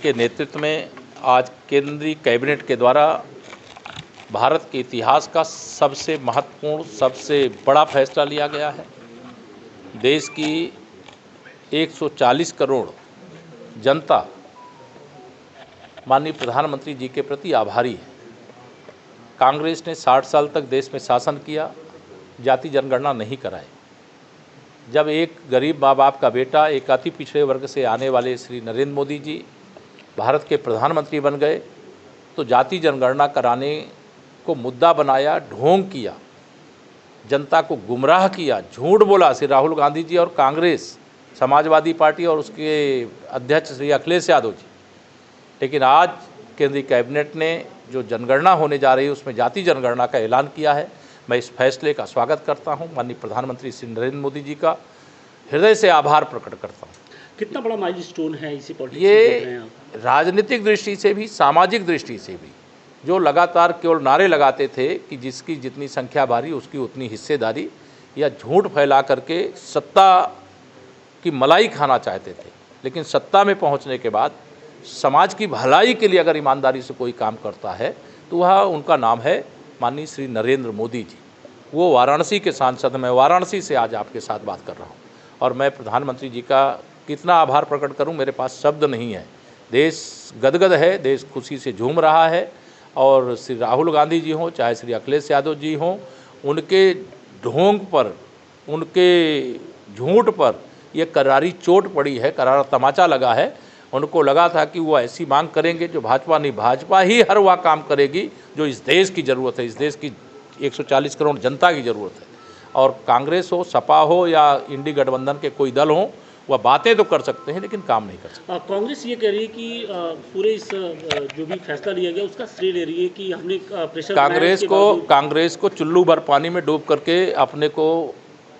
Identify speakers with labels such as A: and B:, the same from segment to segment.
A: के नेतृत्व में आज केंद्रीय कैबिनेट के द्वारा भारत के इतिहास का सबसे महत्वपूर्ण, सबसे बड़ा फैसला लिया गया है। देश की 140 करोड़ जनता माननीय प्रधानमंत्री जी के प्रति आभारी है। कांग्रेस ने 60 साल तक देश में शासन किया, जाति जनगणना नहीं कराई। जब एक गरीब माँ बाप का बेटा, एक अति पिछड़े वर्ग से आने वाले श्री नरेंद्र मोदी जी भारत के प्रधानमंत्री बन गए तो जाति जनगणना कराने को मुद्दा बनाया, ढोंग किया, जनता को गुमराह किया, झूठ बोला श्री राहुल गांधी जी और कांग्रेस, समाजवादी पार्टी और उसके अध्यक्ष श्री अखिलेश यादव जी। लेकिन आज केंद्रीय कैबिनेट ने जो जनगणना होने जा रही है उसमें जाति जनगणना का ऐलान किया है। मैं इस फैसले का स्वागत करता हूं। माननीय प्रधानमंत्री श्री नरेंद्र मोदी जी का हृदय से आभार प्रकट करता हूं।
B: कितना बड़ा माइलस्टोन है इसी पॉलिटिक्स
A: ये राजनीतिक दृष्टि से भी, सामाजिक दृष्टि से भी, जो लगातार केवल नारे लगाते थे कि जिसकी जितनी संख्या भारी उसकी उतनी हिस्सेदारी, या झूठ फैला करके सत्ता की मलाई खाना चाहते थे, लेकिन सत्ता में पहुंचने के बाद समाज की भलाई के लिए अगर ईमानदारी से कोई काम करता है तो वह उनका नाम है माननीय श्री नरेंद्र मोदी जी। वो वाराणसी के सांसद, मैं वाराणसी से आज आपके साथ बात कर रहा हूँ और मैं प्रधानमंत्री जी का कितना आभार प्रकट करूँ, मेरे पास शब्द नहीं है। देश गदगद है, देश खुशी से झूम रहा है और श्री राहुल गांधी जी हों चाहे श्री अखिलेश यादव जी हों, उनके ढोंग पर, उनके झूठ पर ये करारी चोट पड़ी है, करारा तमाचा लगा है। उनको लगा था कि वो ऐसी मांग करेंगे जो भाजपा नहीं, भाजपा ही हर वह काम करेगी जो इस देश की ज़रूरत है, इस देश की 140 करोड़ जनता की ज़रूरत है। और कांग्रेस हो, सपा हो या इंडी गठबंधन के कोई दल हो, वह बातें तो कर सकते हैं लेकिन काम नहीं कर सकते।
B: कांग्रेस ये कह रही है कि पूरे इस जो भी फैसला लिया गया उसका श्रेय ले रही है कि हमने प्रेशर
A: कांग्रेस को चुल्लू भर पानी में डूब करके अपने को,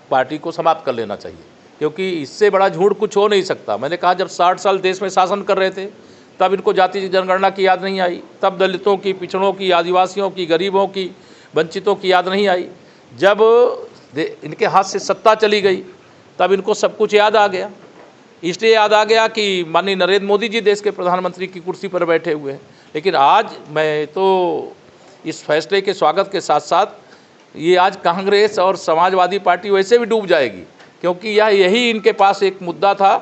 A: पार्टी को समाप्त कर लेना चाहिए, क्योंकि इससे बड़ा झूठ कुछ हो नहीं सकता। मैंने कहा जब 60 साल देश में शासन कर रहे थे तब इनको जाति जनगणना की याद नहीं आई, तब दलितों की, पिछड़ों की, आदिवासियों की, गरीबों की, वंचितों की याद नहीं आई। जब इनके हाथ से सत्ता चली गई तब इनको सब कुछ याद आ गया। इसलिए याद आ गया कि माननीय नरेंद्र मोदी जी देश के प्रधानमंत्री की कुर्सी पर बैठे हुए हैं। लेकिन आज मैं तो इस फैसले के स्वागत के साथ साथ ये आज कांग्रेस और समाजवादी पार्टी वैसे भी डूब जाएगी, क्योंकि यही इनके पास एक मुद्दा था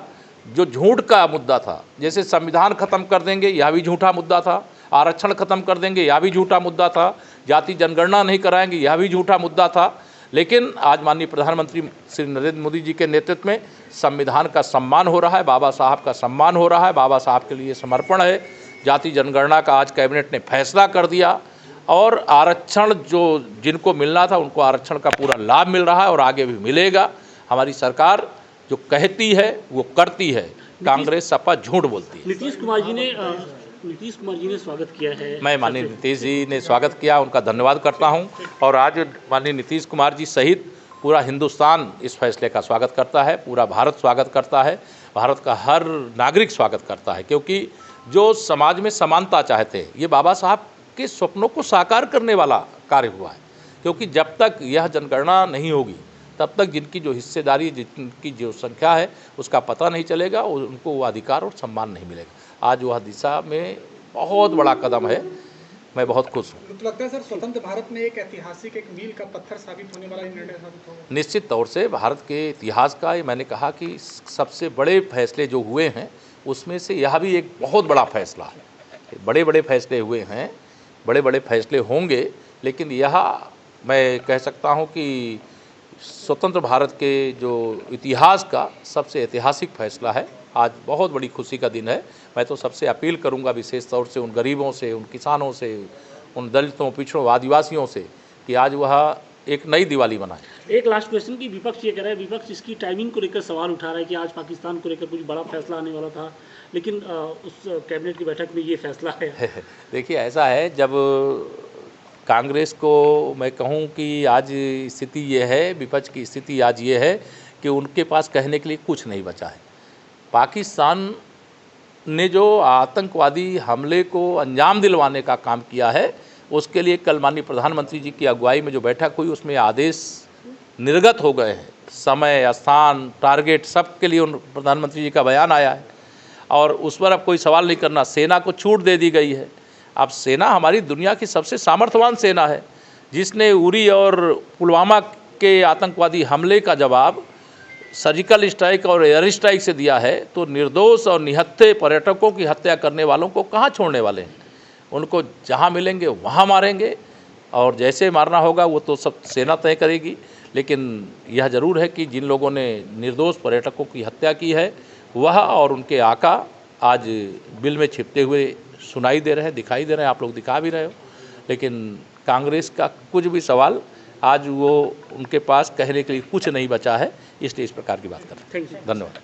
A: जो झूठ का मुद्दा था। जैसे संविधान खत्म कर देंगे, यह भी झूठा मुद्दा था। आरक्षण खत्म कर देंगे, यह भी झूठा मुद्दा था। जाति जनगणना नहीं कराएंगे, यह भी झूठा मुद्दा था। लेकिन आज माननीय प्रधानमंत्री श्री नरेंद्र मोदी जी के नेतृत्व में संविधान का सम्मान हो रहा है, बाबा साहब का सम्मान हो रहा है, बाबा साहब के लिए समर्पण है। जाति जनगणना का आज कैबिनेट ने फैसला कर दिया और आरक्षण जो जिनको मिलना था उनको आरक्षण का पूरा लाभ मिल रहा है और आगे भी मिलेगा। हमारी सरकार जो कहती है वो करती है, कांग्रेस सपा झूठ बोलती है।
B: नीतीश कुमार जी ने स्वागत किया है।
A: मैं माननीय नीतीश जी ने स्वागत किया, उनका धन्यवाद करता हूं और आज माननीय नीतीश कुमार जी सहित पूरा हिंदुस्तान इस फैसले का स्वागत करता है, पूरा भारत स्वागत करता है, भारत का हर नागरिक स्वागत करता है। क्योंकि जो समाज में समानता चाहते हैं, ये बाबा साहब के स्वप्नों को साकार करने वाला कार्य हुआ है। क्योंकि जब तक यह जनगणना नहीं होगी तब तक जिनकी जो हिस्सेदारी, जिनकी जो संख्या है उसका पता नहीं चलेगा और उनको वो अधिकार और सम्मान नहीं मिलेगा। आज वह दिशा में बहुत बड़ा कदम है, मैं बहुत खुश हूँ।
C: तो लगता है सर स्वतंत्र भारत में एक ऐतिहासिक, एक मील का पत्थर साबित होने वाला निर्णय साबित होगा।
A: निश्चित तौर से भारत के इतिहास का, मैंने कहा कि सबसे बड़े फैसले जो हुए हैं उसमें से यह भी एक बहुत बड़ा फैसला है। बड़े बड़े फैसले हुए हैं, बड़े बड़े फैसले होंगे, लेकिन यह मैं कह सकता हूँ कि स्वतंत्र भारत के जो इतिहास का सबसे ऐतिहासिक फैसला है। आज बहुत बड़ी खुशी का दिन है। मैं तो सबसे अपील करूंगा, विशेष तौर से उन गरीबों से, उन किसानों से, उन दलितों, पिछड़ों, आदिवासियों से, कि आज वह एक नई दिवाली मनाए।
B: एक लास्ट क्वेश्चन की विपक्ष ये कह रहा है, विपक्ष इसकी टाइमिंग को लेकर सवाल उठा रहा है कि आज पाकिस्तान को लेकर कुछ बड़ा फैसला आने वाला था, लेकिन उस कैबिनेट की बैठक में ये फैसला है।
A: देखिए ऐसा है, जब कांग्रेस को मैं कहूं कि आज स्थिति ये है, विपक्ष की स्थिति आज ये है कि उनके पास कहने के लिए कुछ नहीं बचा है। पाकिस्तान ने जो आतंकवादी हमले को अंजाम दिलवाने का काम किया है, उसके लिए कल माननीय प्रधानमंत्री जी की अगुवाई में जो बैठक हुई उसमें आदेश निर्गत हो गए हैं। समय, स्थान, टारगेट सब के लिए उन प्रधानमंत्री जी का बयान आया है और उस पर अब कोई सवाल नहीं करना। सेना को छूट दे दी गई है। अब सेना हमारी दुनिया की सबसे सामर्थ्यवान सेना है, जिसने उरी और पुलवामा के आतंकवादी हमले का जवाब सर्जिकल स्ट्राइक और एयर स्ट्राइक से दिया है। तो निर्दोष और निहत्थे पर्यटकों की हत्या करने वालों को कहाँ छोड़ने वाले हैं? उनको जहाँ मिलेंगे वहाँ मारेंगे, और जैसे मारना होगा वो तो सब सेना तय करेगी। लेकिन यह ज़रूर है कि जिन लोगों ने निर्दोष पर्यटकों की हत्या की है वह और उनके आका आज बिल में छिपते हुए सुनाई दे रहे हैं, दिखाई दे रहे हैं, आप लोग दिखा भी रहे हो। लेकिन कांग्रेस का कुछ भी सवाल आज वो उनके पास कहने के लिए कुछ नहीं बचा है, इसलिए इस प्रकार की बात कर रहे हैं। धन्यवाद।